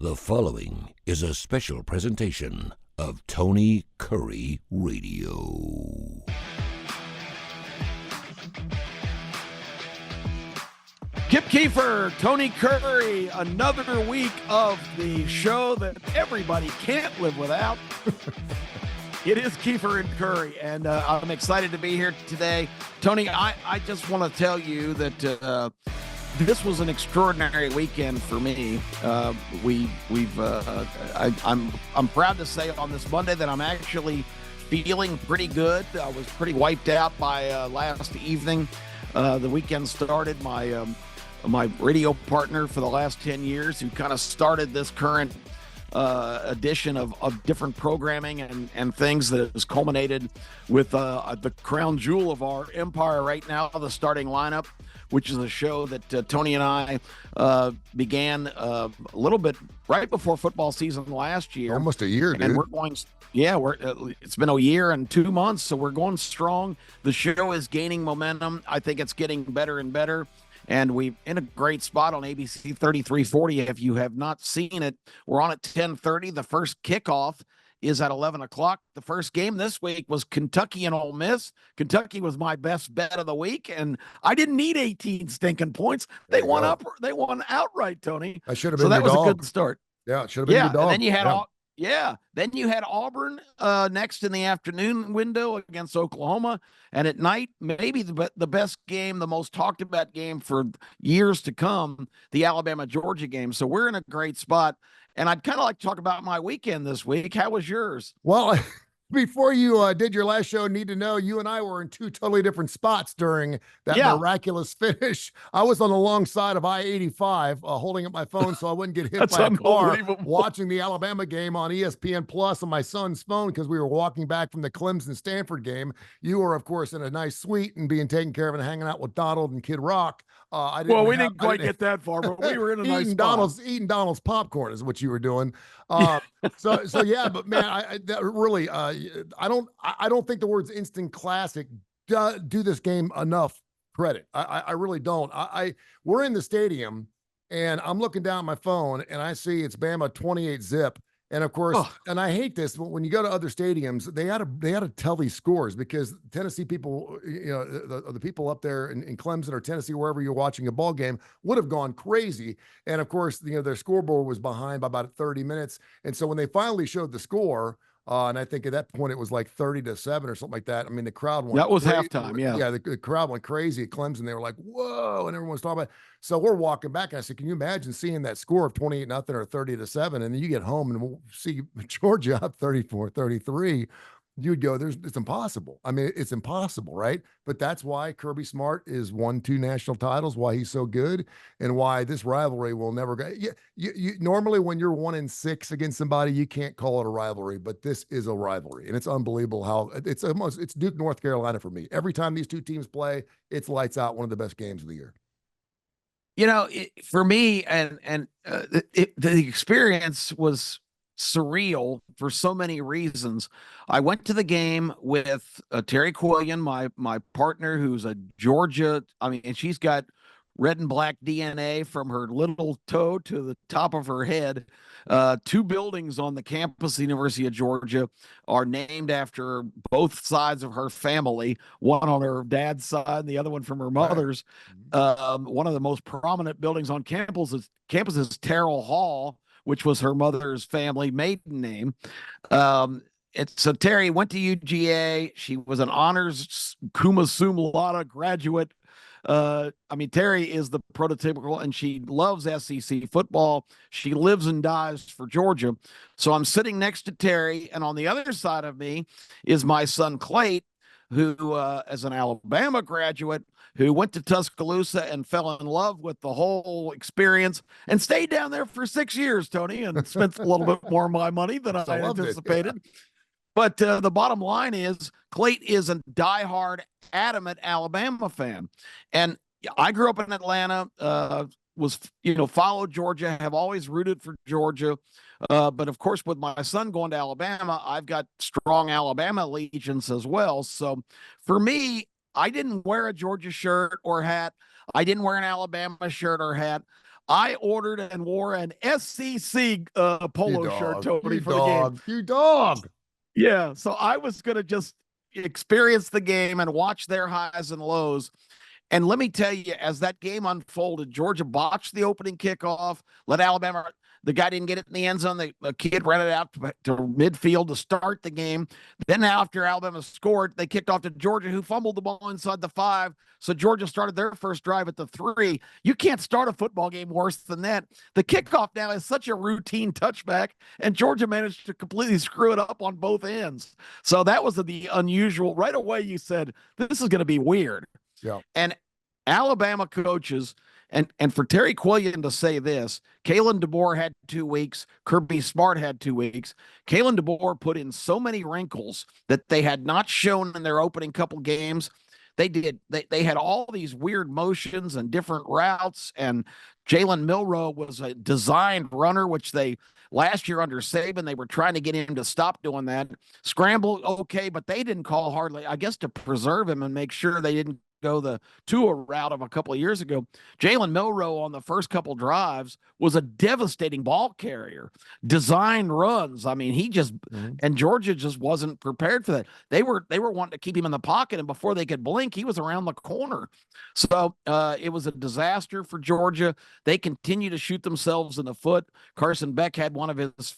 The following is a special presentation of Tony Kurre Radio. Kip Keefer, Tony Kurre, another week of the show that everybody can't live without. It is Keefer and Kurre, and I'm excited to be here today. Tony, I just want to tell you that this was an extraordinary weekend for me. I'm proud to say on this Monday that I'm actually feeling pretty good. I was pretty wiped out by last evening. The weekend started. My radio partner for the last 10 years, who kind of started this current edition of different programming and things that has culminated with the crown jewel of our empire right now, the starting lineup, which is a show that Tony and I began a little bit right before football season last year. Almost a year, dude. And we're going, it's been a year and 2 months, so we're going strong. The show is gaining momentum. I think it's getting better and better. And we're in a great spot on ABC 3340. If you have not seen it, we're on at 10:30. The first kickoff is at 11 o'clock. The first game this week was Kentucky and Ole Miss. Kentucky was my best bet of the week, and I didn't need 18 stinking points. They won outright, Tony. I should have been so that was dog. a good start. Yeah, it should have been your dog. And then you had then you had Auburn next in the afternoon window against Oklahoma, and at night maybe the best game, the most talked about game for years to come, the Alabama-Georgia game. So we're in a great spot. And I'd kind of like to talk about my weekend this week. How was yours? Well, before you did your last show, Need to Know, you and I were in two totally different spots during that miraculous finish. I was on the long side of I-85 holding up my phone so I wouldn't get hit by a car, watching the Alabama game on ESPN Plus on my son's phone because we were walking back from the Clemson-Stanford game. You were, of course, in a nice suite and being taken care of and hanging out with Donald and Kid Rock. We didn't quite get that far, but we were in a nice spot. Eating Donald's popcorn is what you were doing. So yeah, but man, I don't think the words instant classic do this game enough credit. I really don't. We're in the stadium and I'm looking down at my phone and I see it's Bama 28-zip. And of course, and I hate this, but when you go to other stadiums, they had to tell these scores because Tennessee people, the people up there in Clemson or Tennessee, wherever you're watching a ball game, would have gone crazy. And of course, their scoreboard was behind by about 30 minutes. And so when they finally showed the score, and I think at that point it was like 30-7 or something like that. I mean, the crowd went that was crazy. Halftime, yeah. Yeah, the crowd went crazy at Clemson. They were like, whoa, and everyone was talking about it. So we're walking back, and I said, can you imagine seeing that score of 28-0 or 30-7, and then you get home and we'll see Georgia up 34-33. You'd go, it's impossible. I mean, it's impossible, right? But that's why Kirby Smart is won 2 national titles, why he's so good, and why this rivalry will never go. You normally when you're 1-6 against somebody, you can't call it a rivalry, but this is a rivalry, and it's unbelievable how it's Duke, North Carolina for me. Every time these two teams play, it's lights out, one of the best games of the year. For me, the experience was surreal for so many reasons. I went to the game with Terry Quillian, my partner, who's a Georgia. And she's got red and black DNA from her little toe to the top of her head. 2 buildings on the campus of the University of Georgia are named after both sides of her family, one on her dad's side and the other one from her mother's. One of the most prominent buildings on campus is Terrell Hall, which was her mother's family maiden name. So Terry went to UGA. She was an honors cum laude graduate. Terry is the prototypical, and she loves SEC football. She lives and dies for Georgia. So I'm sitting next to Terry, and on the other side of me is my son Clayt, who as an Alabama graduate, who went to Tuscaloosa and fell in love with the whole experience and stayed down there for 6 years, Tony, and spent a little bit more of my money than I anticipated. But the bottom line is Clayt is a diehard, adamant Alabama fan. And I grew up in Atlanta, followed Georgia, have always rooted for Georgia. But of course, with my son going to Alabama, I've got strong Alabama allegiance as well. So for me, I didn't wear a Georgia shirt or hat. I didn't wear an Alabama shirt or hat. I ordered and wore an SEC polo shirt, Tony, You for the game. dog. You dog. Yeah, so I was going to just experience the game and watch their highs and lows. And let me tell you, as that game unfolded, Georgia botched the opening kickoff, let Alabama, the guy didn't get it in the end zone. The kid ran it out to midfield to start the game. Then after Alabama scored, they kicked off to Georgia, who fumbled the ball inside the 5. So Georgia started their first drive at the 3. You can't start a football game worse than that. The kickoff now is such a routine touchback, and Georgia managed to completely screw it up on both ends. So that was the unusual. Right away, you said, this is going to be weird. Yeah. And Alabama coaches, and for Terry Quillian to say this, Kalen DeBoer had 2 weeks, Kirby Smart had 2 weeks. Kalen DeBoer put in so many wrinkles that they had not shown in their opening couple games. They had all these weird motions and different routes, and Jalen Milroe was a designed runner, which they last year under Saban, they were trying to get him to stop doing that. Scramble, okay, but they didn't call hardly, I guess, to preserve him and make sure they didn't go the Tua route of a couple of years ago. Jalen Milroe on the first couple drives was a devastating ball carrier, designed runs. I mean, he just and Georgia just wasn't prepared for that. They were wanting to keep him in the pocket, and before they could blink, he was around the corner. So it was a disaster for Georgia. They continue to shoot themselves in the foot. Carson Beck had one of his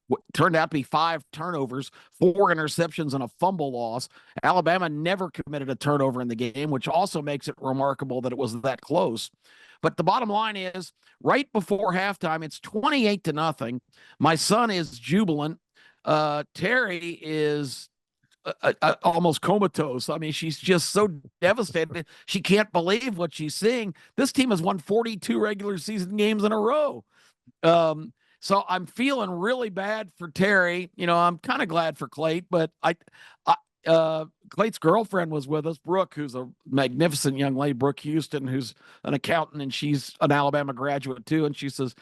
what turned out to be 5 turnovers, 4 interceptions, and a fumble loss. Alabama never committed a turnover in the game, which also makes it remarkable that it was that close. But the bottom line is, right before halftime, it's 28-0. My son is jubilant. Terry is almost comatose. I mean, she's just so devastated. She can't believe what she's seeing. This team has won 42 regular season games in a row. So I'm feeling really bad for Terry. You know, I'm kind of glad for Clayt, but Clayt's girlfriend was with us, Brooke, who's a magnificent young lady, Brooke Houston, who's an accountant, and she's an Alabama graduate too. And she says,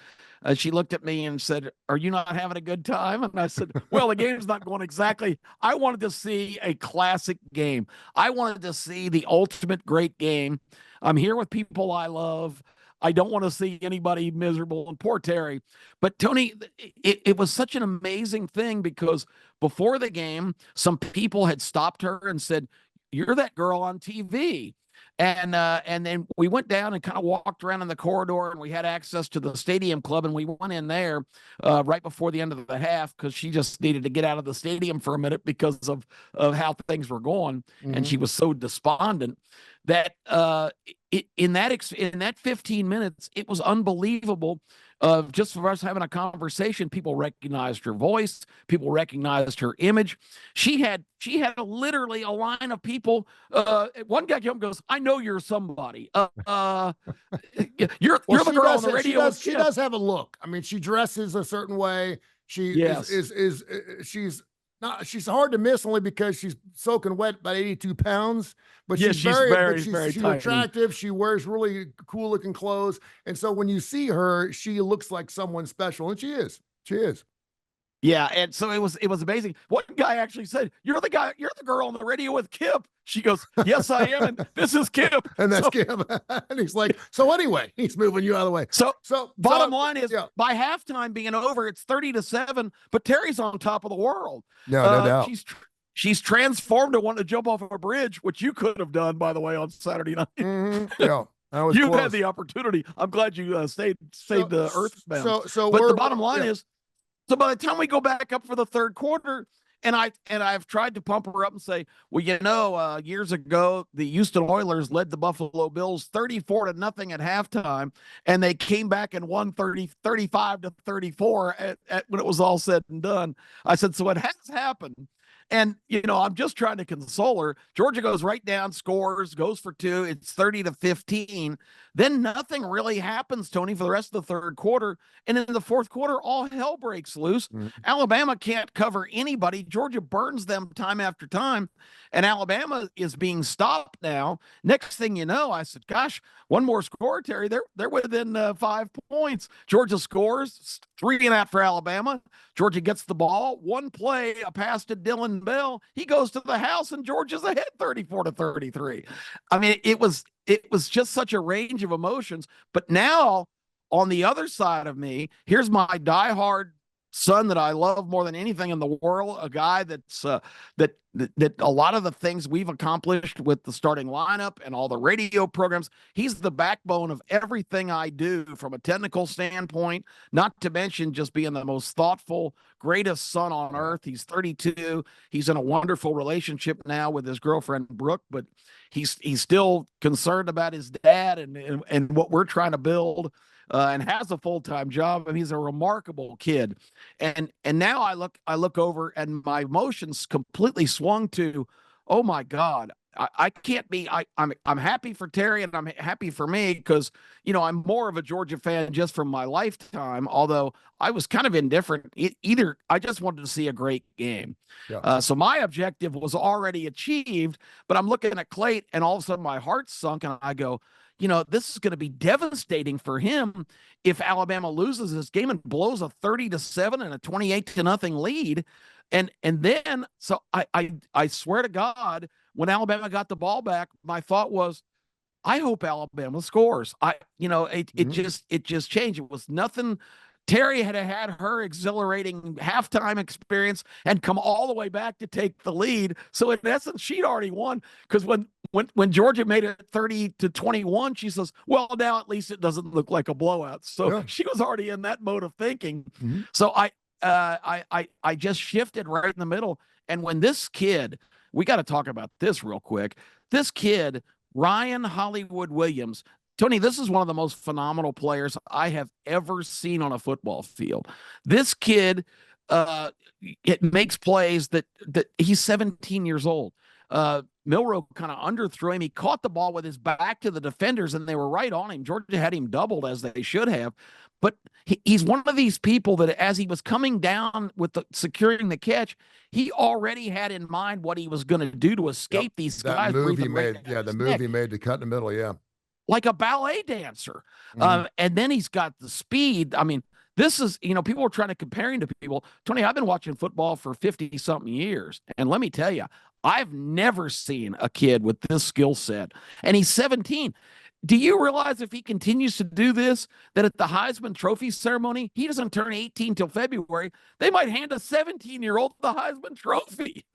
she looked at me and said, "Are you not having a good time?" And I said, "Well, the game's not going exactly. I wanted to see a classic game. I wanted to see the ultimate great game. I'm here with people I love. I don't want to see anybody miserable." And poor Terry. But Tony, it was such an amazing thing because before the game, some people had stopped her and said, "You're that girl on TV." And then we went down and kind of walked around in the corridor, and we had access to the stadium club, and we went in there right before the end of the half because she just needed to get out of the stadium for a minute because of how things were going, and she was so despondent that in that 15 minutes, it was unbelievable. Just for us having a conversation, people recognized her voice, people recognized her image. She had literally a line of people. One guy came up and goes, "I know you're somebody. You're the girl on the radio." She does have a look. I mean, she dresses a certain way. She she's hard to miss only because she's soaking wet, about 82 pounds. But she's very she's attractive. She wears really cool looking clothes. And so when you see her, she looks like someone special. And she is. She is. Yeah, and so it was amazing. One guy actually said, "You're the girl on the radio with Kip." She goes, "Yes, I am, and this is Kip." And that's Kip. And he's like, so anyway, he's moving you out of the way. So bottom line is, by halftime being over, it's 30-7, but Terry's on top of the world. No doubt. She's transformed to want to jump off of a bridge, which you could have done, by the way, on Saturday night. Yeah. You had the opportunity. I'm glad you stayed the earthbound. But the bottom line is, so by the time we go back up for the third quarter, and I've tried to pump her up and say, well, years ago, the Houston Oilers led the Buffalo Bills 34-0 at halftime, and they came back and won 35-34 when it was all said and done. I said, so it has happened. And, I'm just trying to console her. Georgia goes right down, scores, goes for 2. It's 30-15. Then nothing really happens, Tony, for the rest of the third quarter. And in the fourth quarter, all hell breaks loose. Alabama can't cover anybody. Georgia burns them time after time. And Alabama is being stopped now. Next thing you know, I said, gosh, one more score, Terry. They're within 5 points. Georgia scores, 3 and out for Alabama. Georgia gets the ball. One play, a pass to Dylan Bell. He goes to the house, and Georgia's ahead 34-33. I mean, it was just such a range of emotions. But now on the other side of me, here's my diehard son that I love more than anything in the world, a guy that's that a lot of the things we've accomplished with the starting lineup and all the radio programs, he's the backbone of everything I do from a technical standpoint, not to mention just being the most thoughtful, greatest son on earth. He's 32. He's in a wonderful relationship now with his girlfriend, Brooke, but he's still concerned about his dad and what we're trying to build. And has a full-time job, and he's a remarkable kid. And now I look over, and my emotions completely swung to, oh my God, I can't be. I'm happy for Terry, and I'm happy for me because I'm more of a Georgia fan just from my lifetime. Although I was kind of indifferent. Either I just wanted to see a great game. Yeah. So my objective was already achieved. But I'm looking at Clayton, and all of a sudden my heart sunk, and I go, this is going to be devastating for him if Alabama loses this game and blows a 30-7 and a 28-0 lead. And then, so I swear to God, when Alabama got the ball back, my thought was, I hope Alabama scores. It just changed. It was nothing. Terry had her exhilarating halftime experience and come all the way back to take the lead. So in essence, she'd already won, because when Georgia made it 30-21, she says, well, now at least it doesn't look like a blowout. So she was already in that mode of thinking. Mm-hmm. So I just shifted right in the middle. And when this kid, we got to talk about this real quick. This kid, Ryan Hollywood Williams, Tony, this is one of the most phenomenal players I have ever seen on a football field. This kid, it makes plays that he's 17 years old. Milroe kind of underthrew him. He caught the ball with his back to the defenders, and they were right on him. Georgia had him doubled, as they should have. But he's one of these people that as he was coming down with securing the catch, he already had in mind what he was going to do to escape these guys. The move he made to cut in the middle, like a ballet dancer. And then he's got the speed. I mean, this is, people are trying to compare him to people. Tony, I've been watching football for 50-something years. And let me tell you, I've never seen a kid with this skill set. And he's 17. Do you realize if he continues to do this, that at the Heisman Trophy ceremony, he doesn't turn 18 till February, they might hand a 17-year-old the Heisman Trophy.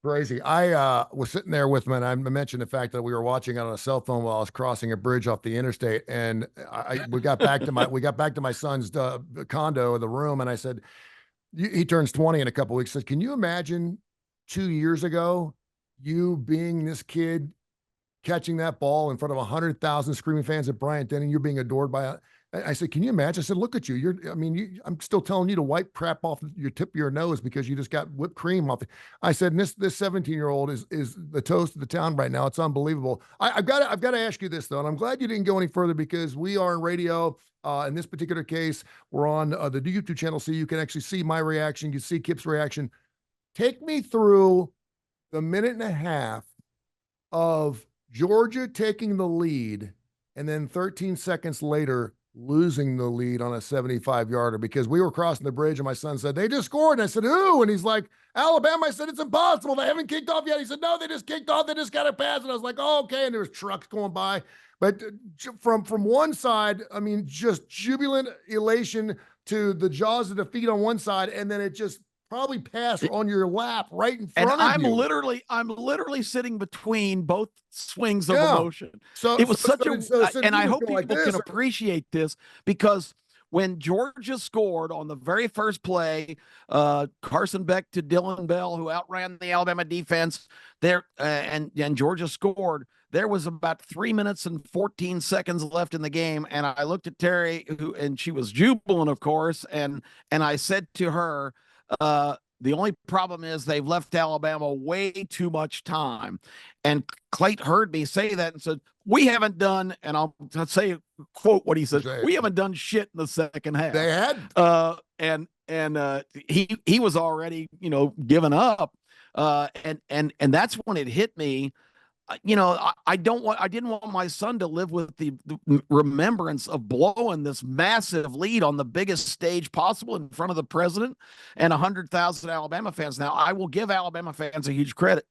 Crazy. I was sitting there with him, and I mentioned the fact that we were watching on a cell phone while I was crossing a bridge off the interstate. And we got back to my son's condo, the room, and I said, he turns 20 in a couple of weeks. I said, can you imagine 2 years ago you being this kid, catching that ball in front of 100,000 screaming fans at Bryant-Denny, you're being adored by it? I said, can you imagine? I said, look at you. I'm still telling you to wipe crap off your tip of your nose because you just got whipped cream off. I said, this 17-year-old is the toast of the town right now. It's unbelievable. I've got to ask you this, though, and I'm glad you didn't go any further, because we are in radio. In this particular case, we're on the YouTube channel, so you can actually see my reaction. You see Kip's reaction. Take me through the minute and a half of Georgia taking the lead, and then 13 seconds later, losing the lead on a 75-yarder, because we were crossing the bridge and my son said, they just scored. And I said, who? And he's like, Alabama. I said, it's impossible. They haven't kicked off yet. He said, no, they just kicked off. They just got to pass. And I was like, oh, okay. And there was trucks going by. But from one side, I mean, just jubilant elation to the jaws of defeat on one side. And then it just probably passed on your lap right in front of you. I'm literally sitting between both swings of emotion. So it was and I hope people can appreciate this, because when Georgia scored on the very first play, Carson Beck to Dylan Bell, who outran the Alabama defense there, and Georgia scored, there was about 3 minutes and 14 seconds left in the game. And I looked at Terry, and she was jubilant, of course. And I said to her, the only problem is they've left Alabama way too much time. And Clayton heard me say that and said, we haven't done, and I'll say, quote what he said, we haven't done shit in the second half. They had. He was already, giving up. And that's when it hit me. I didn't want my son to live with the remembrance of blowing this massive lead on the biggest stage possible in front of the president and 100,000 Alabama fans. Now, I will give Alabama fans a huge credit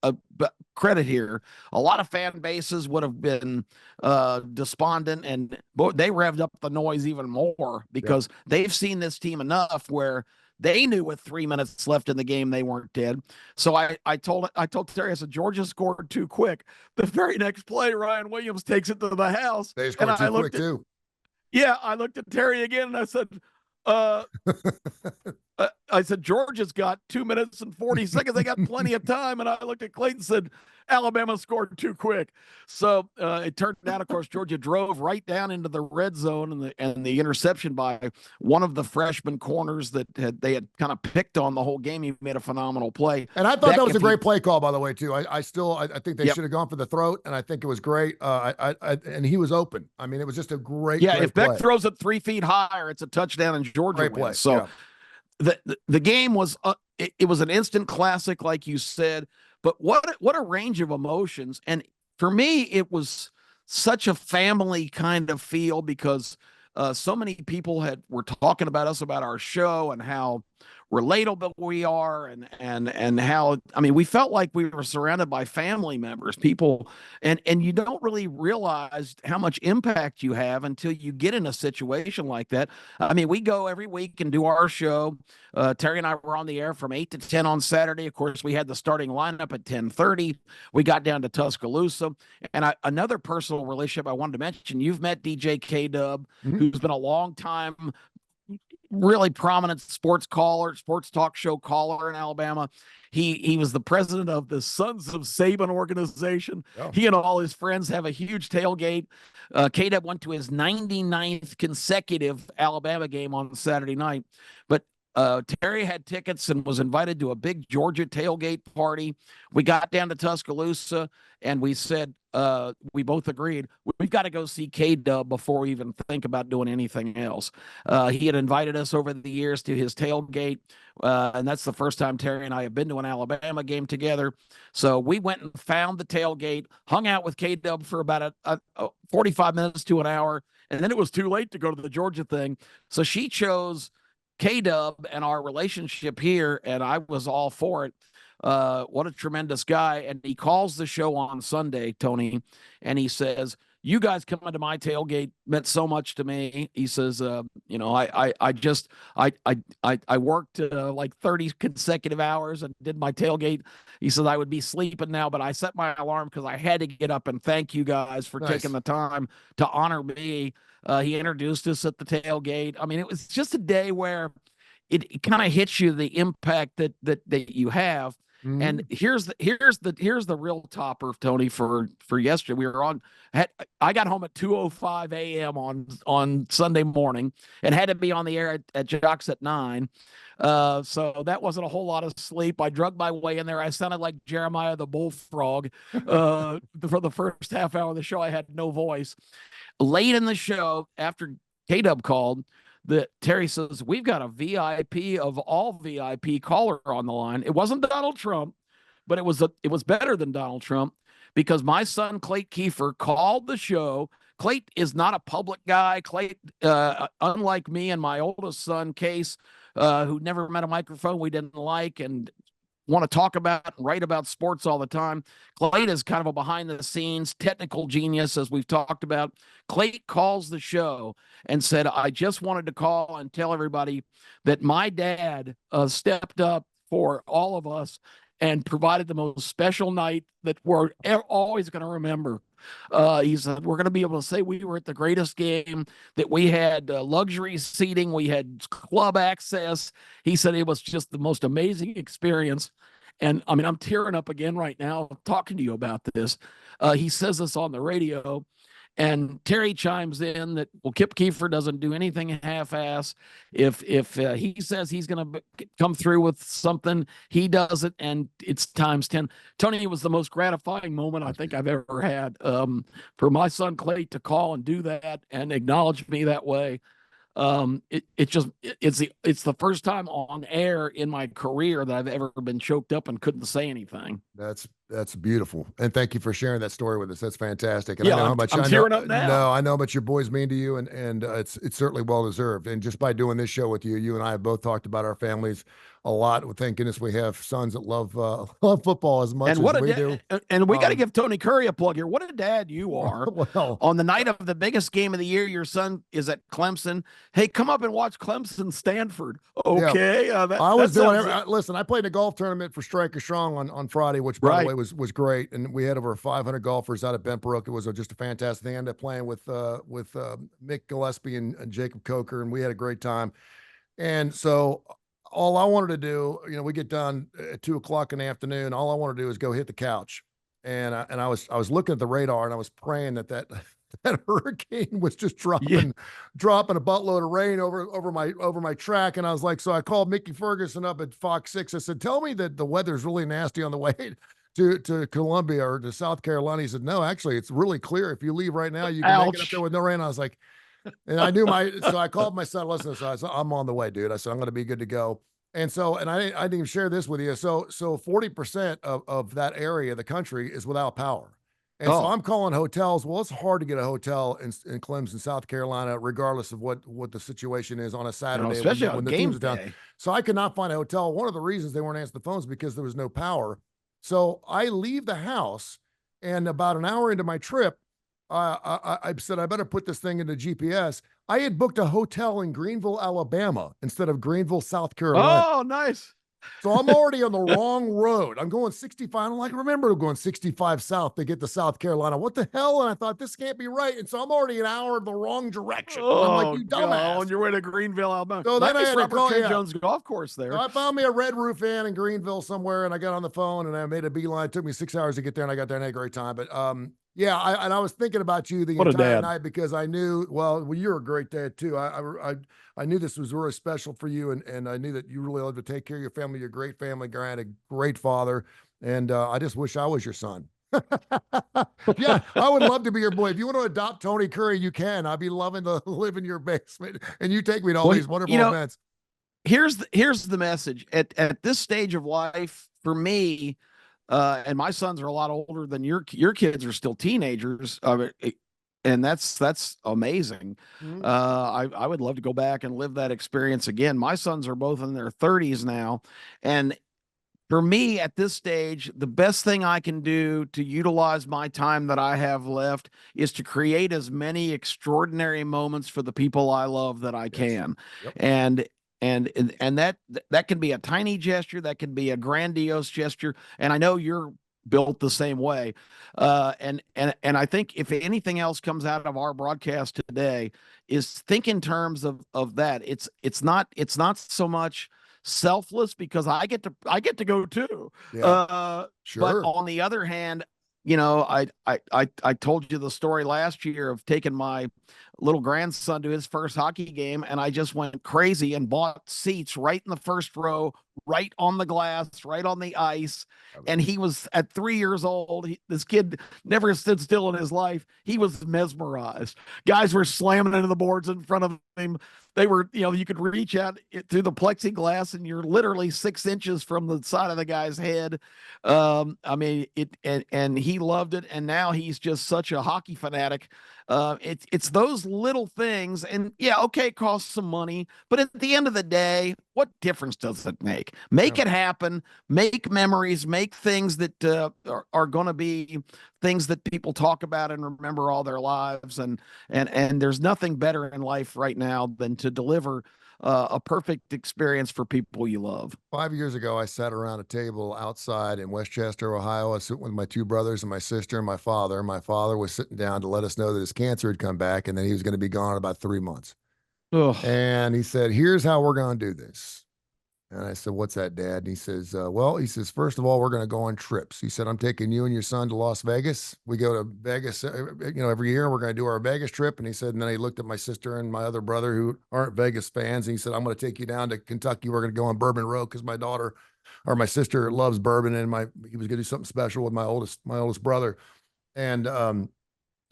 here. A lot of fan bases would have been despondent, and they revved up the noise even more because they've seen this team enough where they knew with 3 minutes left in the game they weren't dead. So I told Terry, I said, Georgia scored too quick. The very next play, Ryan Williams takes it to the house. They scored too quick too. Yeah, I looked at Terry again and I said, I said, Georgia's got 2 minutes and 40 seconds. They got plenty of time. And I looked at Clayton and said, Alabama scored too quick. So it turned out, of course, Georgia drove right down into the red zone, and the interception by one of the freshman corners that they had kind of picked on the whole game. He made a phenomenal play. And I thought that was a great play call, by the way, too. I think they should have gone for the throat, and I think it was great. And he was open. I mean, it was just a great if play. Beck throws it 3 feet higher, it's a touchdown, and Georgia great wins. Play. So the game was it was an instant classic, like you said. But what a range of emotions. And for me, it was such a family kind of feel because so many people were talking about us, about our show, and how relatable we are, and how, I mean, we felt like we were surrounded by family members, people, and you don't really realize how much impact you have until you get in a situation like that. I mean, we go every week and do our show. Terry and I were on the air from 8 to 10 on Saturday. Of course, we had the starting lineup at 10:30. We got down to Tuscaloosa. And another personal relationship I wanted to mention, you've met DJ K-Dub, who's been a long time really prominent sports talk show caller in Alabama. He was the president of the Sons of Saban organization. Oh. He and all his friends have a huge tailgate. K-Dub went to his 99th consecutive Alabama game on Saturday night. But Terry had tickets and was invited to a big Georgia tailgate party. We got down to Tuscaloosa, and we said, we both agreed, we've got to go see K-Dub before we even think about doing anything else. He had invited us over the years to his tailgate, and that's the first time Terry and I have been to an Alabama game together. So we went and found the tailgate, hung out with K-Dub for about 45 minutes to an hour, and then it was too late to go to the Georgia thing. So she chose K-Dub and our relationship here, and I was all for it. What a tremendous guy. And he calls the show on Sunday, Tony, and he says, you guys coming to my tailgate meant so much to me. He says, I worked like 30 consecutive hours and did my tailgate. He says, I would be sleeping now, but I set my alarm because I had to get up and thank you guys for taking the time to honor me. He introduced us at the tailgate. I mean, it was just a day where it kind of hits you, the impact that you have. And here's the real topper, Tony, for yesterday. We were I got home at 2:05 a.m. on Sunday morning and had to be on the air at Jocks at 9. So that wasn't a whole lot of sleep. I drug my way in there. I sounded like Jeremiah the bullfrog. For the first half hour of the show, I had no voice. Late in the show, after K-Dub called, Terry says, we've got a VIP of all VIP caller on the line. It wasn't Donald Trump, but it was better than Donald Trump because my son, Clayton Keefer, called the show. Clayton is not a public guy. Clayton, unlike me and my oldest son, Case, who never met a microphone we didn't like and want to talk about and write about sports all the time. Clayton is kind of a behind-the-scenes technical genius, as we've talked about. Clayton calls the show and said, I just wanted to call and tell everybody that my dad stepped up for all of us and provided the most special night that we're always going to remember. He said, we're going to be able to say we were at the greatest game, that we had luxury seating, we had club access. He said it was just the most amazing experience. And I mean, I'm tearing up again right now talking to you about this. He says this on the radio. And Terry chimes in that, well, Kip Keefer doesn't do anything half-ass. If he says he's going to come through with something, he does it, and it's times 10. Tony, it was the most gratifying moment I think I've ever had for my son Clay to call and do that and acknowledge me that way. It's the first time on air in my career that I've ever been choked up and couldn't say anything. That's That's beautiful. And thank you for sharing that story with us. That's fantastic. And I Yeah, know how much I'm I know. tearing up now. No, I know how much your boys mean to you, and it's certainly well deserved. And just by doing this show with you, you and I have both talked about our families a lot. Thank goodness we have sons that love love football as much And as what a we do. and we got to give Tony Curry a plug here. What a dad you are! Well, On the night of the biggest game of the year, your son is at Clemson. Hey, come up and watch Clemson Stanford. yeah. Okay, I was that doing. sounds Listen, I played in a golf tournament for Striker Strong on Friday, which by the right. way was great, and we had over 500 golfers out at Bent Brook. It was just a fantastic thing. I ended up playing with Mick Gillespie and Jacob Coker, and we had a great time. And so all I wanted to do, we get done at 2 o'clock in the afternoon. All I wanted to do is go hit the couch, and I was looking at the radar, and I was praying that that hurricane was just dropping a buttload of rain over my track. And I was like, so I called Mickey Ferguson up at Fox 6. I said, tell me that the weather's really nasty on the way to Columbia or to South Carolina. He said, no, actually, it's really clear. If you leave right now, you can make it up there with no rain. I was like, and I knew so I called my son, listen, so I said, I'm on the way, dude. I said, I'm going to be good to go. And so, and I didn't even share this with you. So 40% of that area of the country is without power. And so I'm calling hotels. Well, it's hard to get a hotel in Clemson, South Carolina, regardless of what the situation is on a Saturday, especially when on the game teams are down. day. So I could not find a hotel. One of the reasons they weren't answering the phones is because there was no power. So I leave the house, and about an hour into my trip, I said, I better put this thing into GPS. I had booked a hotel in Greenville, Alabama, instead of Greenville, South Carolina. Oh, nice. So I'm already on the wrong road. I'm going 65. I'm like, remember going 65 south to get to South Carolina. What the hell? And I thought, this can't be right. And so I'm already an hour in the wrong direction. And I'm like, you dumbass. On your way to Greenville, Alabama. So then I had to call Jones golf course there. So I found me a Red Roof Inn in Greenville somewhere, and I got on the phone, and I made a beeline. It took me 6 hours to get there, and I got there and had a great time. But yeah, I was thinking about you the entire night because I knew, well, you're a great dad too. I knew this was really special for you, and I knew that you really love to take care of your family. You're a great family guy and a great father, and I just wish I was your son. Yeah, I would love to be your boy. If you want to adopt Tony Curry, you can. I'd be loving to live in your basement, and you take me to all these wonderful events. Here's the message. At this stage of life, for me, and my sons are a lot older than your kids are still teenagers. And that's amazing. Mm-hmm. I would love to go back and live that experience again. My sons are both in their 30s now. And for me at this stage, the best thing I can do to utilize my time that I have left is to create as many extraordinary moments for the people I love that I can. Yep. And that can be a tiny gesture, that can be a grandiose gesture. And I know you're built the same way. And I think if anything else comes out of our broadcast today is think in terms of that. It's not so much selfless because I get to go too. Yeah. Sure. But on the other hand, I told you the story last year of taking my little grandson to his first hockey game, and I just went crazy and bought seats right in the first row, right on the glass, right on the ice. And he was at 3 years old. This kid never stood still in his life. He was mesmerized. Guys were slamming into the boards in front of him. They were, you could reach out through the plexiglass and you're literally 6 inches from the side of the guy's head. I mean, and he loved it. And now he's just such a hockey fanatic. It's those little things, and yeah, okay, it costs some money, but at the end of the day, what difference does it make? Make it happen, make memories, make things that are going to be things that people talk about and remember all their lives. And there's nothing better in life right now than to deliver a perfect experience for people you love. 5 years ago, I sat around a table outside in Westchester, Ohio. I was sitting with my 2 brothers and my sister and my father. My father was sitting down to let us know that his cancer had come back and then he was going to be gone in about 3 months. Ugh. And he said, here's how we're going to do this. And I said, what's that, Dad? And he says, first of all, we're going to go on trips. He said, I'm taking you and your son to Las Vegas. We go to Vegas, every year. We're going to do our Vegas trip. And he said, and then he looked at my sister and my other brother who aren't Vegas fans. And he said, I'm going to take you down to Kentucky. We're going to go on Bourbon Road because my sister loves bourbon. And he was going to do something special with my oldest brother. And,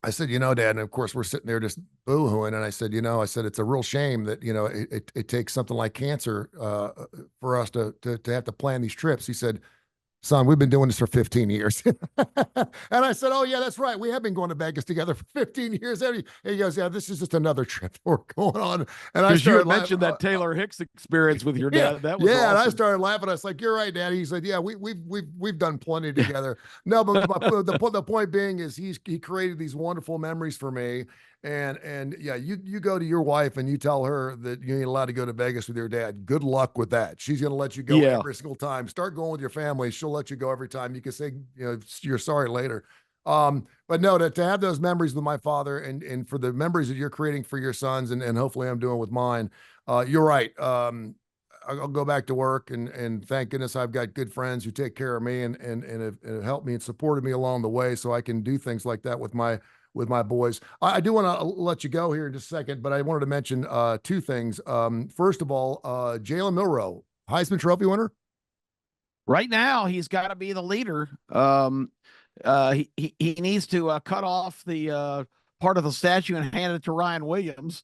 I said, Dad, and of course we're sitting there just boo-hooing. And I said, it's a real shame that, it takes something like cancer for us to have to plan these trips. He said, son, we've been doing this for 15 years. And I said, oh, yeah, that's right. We have been going to Vegas together for 15 years. And he goes, yeah, this is just another trip we're going on. And I Because you had started mentioned that Taylor Hicks experience with your dad. That was yeah. awesome. And I started laughing. I was like, you're right, Dad. He said, yeah, we've done plenty together. No, but the point being is he created these wonderful memories for me. And yeah, you go to your wife and you tell her that you ain't allowed to go to Vegas with your dad. Good luck with that. She's going to let you go Yeah. every single time. Start going with your family. She'll let you go every time. You can say, you're sorry later. But no, to have those memories with my father and for the memories that you're creating for your sons and hopefully I'm doing with mine. You're right. I'll go back to work and thank goodness I've got good friends who take care of me and have helped me and supported me along the way so I can do things like that with my boys. I do want to let you go here in just a second, but I wanted to mention two things. First of all, Jalen Milroe, Heisman Trophy winner. Right now, he's got to be the leader. He needs to cut off the part of the statue and hand it to Ryan Williams,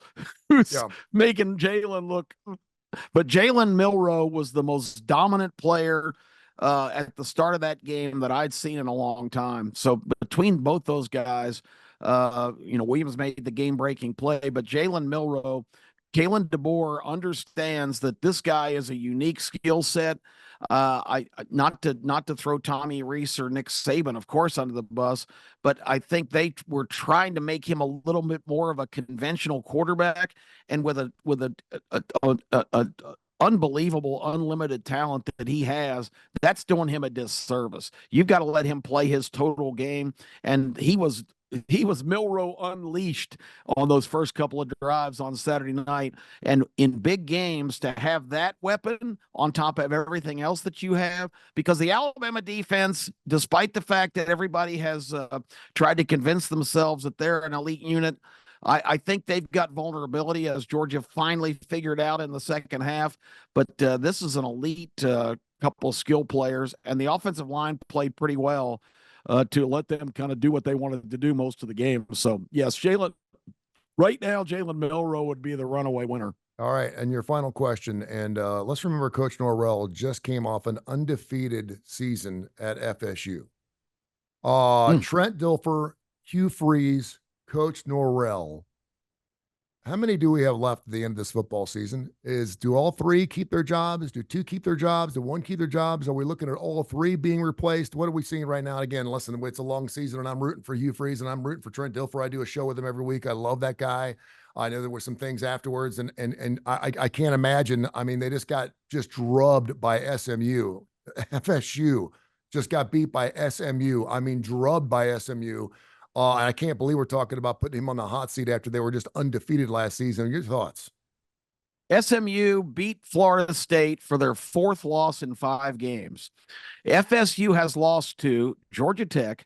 who's making Jalen look. But Jalen Milroe was the most dominant player at the start of that game that I'd seen in a long time. So between both those guys, Williams made the game-breaking play, but Jalen Milroe, Kalen DeBoer understands that this guy is a unique skill set. Not to throw Tommy Rees or Nick Saban, of course, under the bus, but I think they were trying to make him a little bit more of a conventional quarterback, and with a unbelievable, unlimited talent that he has, that's doing him a disservice. You've got to let him play his total game, and he was Milroe unleashed on those first couple of drives on Saturday night. And in big games, to have that weapon on top of everything else that you have, because the Alabama defense, despite the fact that everybody has tried to convince themselves that they're an elite unit, I think they've got vulnerability, as Georgia finally figured out in the second half. But this is an elite couple of skill players, and the offensive line played pretty well to let them kind of do what they wanted to do most of the game. So, yes, right now, Jalen Milroe would be the runaway winner. All right, and your final question, and let's remember Coach Norrell just came off an undefeated season at FSU. Trent Dilfer, Hugh Freeze, Coach Norrell. How many do we have left at the end of this football season? Do all three keep their jobs? Do two keep their jobs? Do one keep their jobs? Are we looking at all three being replaced? What are we seeing right now? Again, listen, it's a long season, and I'm rooting for Hugh Freeze, and I'm rooting for Trent Dilfer. I do a show with him every week. I love that guy. I know there were some things afterwards, and I can't imagine. I mean, they just drubbed by SMU. FSU just got beat by SMU. I mean, drubbed by SMU. And I can't believe we're talking about putting him on the hot seat after they were just undefeated last season. Your thoughts? SMU beat Florida State for their fourth loss in 5 games. FSU has lost to Georgia Tech,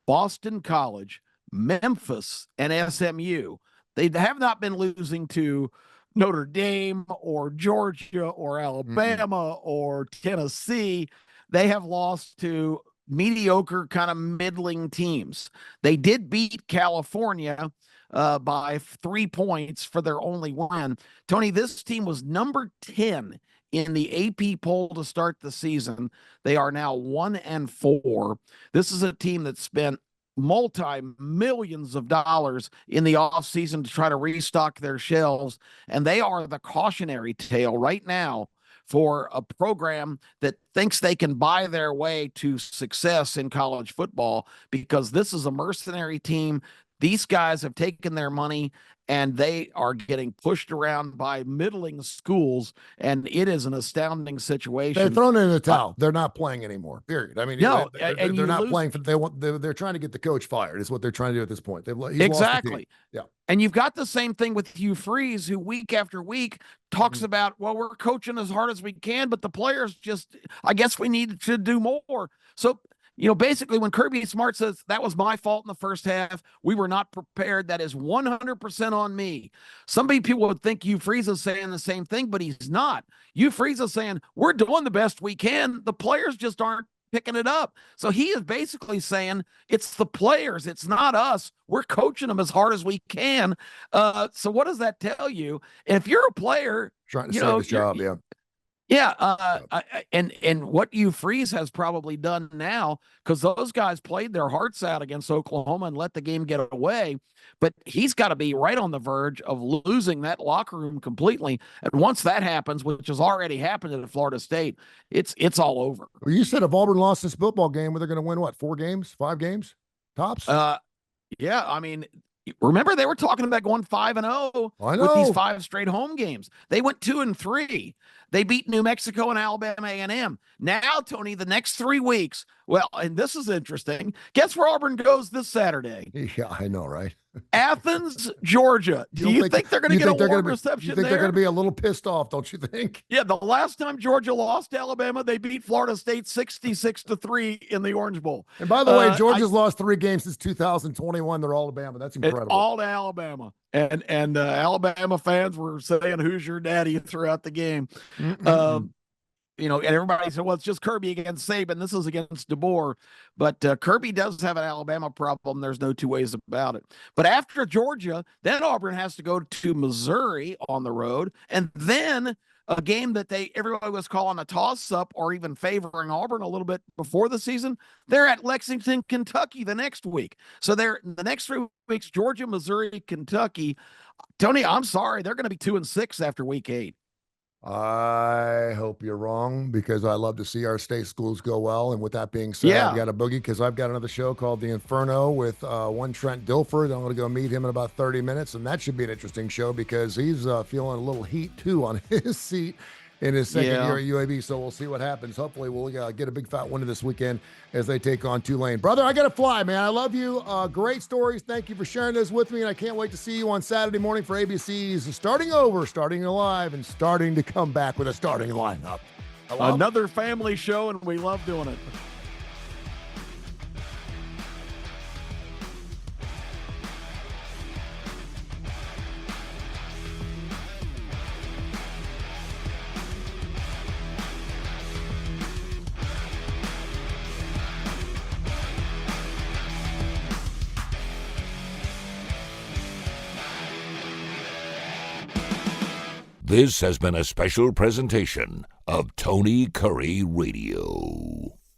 Boston College, Memphis, and SMU. They have not been losing to Notre Dame or Georgia or Alabama or Tennessee. They have lost to mediocre, kind of middling teams. They did beat California by 3 points for their only win. Tony, this team was number 10 in the AP poll to start the season. They are now 1-4. This is a team that spent multi-millions of dollars in the offseason to try to restock their shelves, and they are the cautionary tale right now for a program that thinks they can buy their way to success in college football, because this is a mercenary team. These guys have taken their money and they are getting pushed around by middling schools, and it is an astounding situation. They're thrown in the towel. They're not playing anymore. Period. I mean, no, they're not playing for. They're trying to get the coach fired. Is what they're trying to do at this point. He's exactly. Lost the team. Yeah. And you've got the same thing with Hugh Freeze, who week after week talks about, well, we're coaching as hard as we can, but the players just, I guess we need to do more. So, basically when Kirby Smart says that was my fault in the first half, we were not prepared, that is 100% on me. Some people would think Hugh Freeze is saying the same thing, but he's not. Hugh Freeze is saying, we're doing the best we can. The players just aren't picking it up. So he is basically saying it's the players, it's not us. We're coaching them as hard as we can. So what does that tell you? If you're a player trying to save his job, Yeah, and what Hugh Freeze has probably done now, because those guys played their hearts out against Oklahoma and let the game get away, but he's got to be right on the verge of losing that locker room completely. And once that happens, which has already happened at Florida State, it's all over. Well, you said if Auburn lost this football game, were they going to win what? 4 games, 5 games, tops? Yeah, I mean, remember they were talking about going 5-0 I with these know. 5 straight home games. They went 2-3. They beat New Mexico and Alabama A&M. Now, Tony, the next 3 weeks. Well, and this is interesting. Guess where Auburn goes this Saturday? Yeah, I know, right? Athens, Georgia. Do you think they're going to get a warm reception You think they're going to be a little pissed off, don't you think? Yeah, the last time Georgia lost to Alabama, they beat Florida State 66-3 in the Orange Bowl. And by the way, Georgia's lost 3 games since 2021. They're all Alabama. That's incredible. All to Alabama. And Alabama fans were saying, "Who's your daddy?" throughout the game. And everybody said, well, it's just Kirby against Saban. This is against DeBoer. But Kirby does have an Alabama problem. There's no 2 ways about it. But after Georgia, then Auburn has to go to Missouri on the road. And then a game that everybody was calling a toss-up or even favoring Auburn a little bit before the season. They're at Lexington, Kentucky the next week. So they're the next 3 weeks, Georgia, Missouri, Kentucky. Tony, I'm sorry. They're going to be 2-6 after week 8. I hope you're wrong, because I love to see our state schools go well. And with that being said, Yeah. I've got a boogie, because I've got another show called The Inferno with one Trent Dilford. I'm going to go meet him in about 30 minutes, and that should be an interesting show, because he's feeling a little heat too on his seat in his second year at UAB. So we'll see what happens. Hopefully we'll get a big fat win this weekend as they take on Tulane. Brother, I got to fly, man. I love you. Great stories. Thank you for sharing those with me. And I can't wait to see you on Saturday morning for ABC's Starting Over, Starting Alive, and starting to come back with a starting lineup. Another family show, and we love doing it. This has been a special presentation of Tony Curry Radio.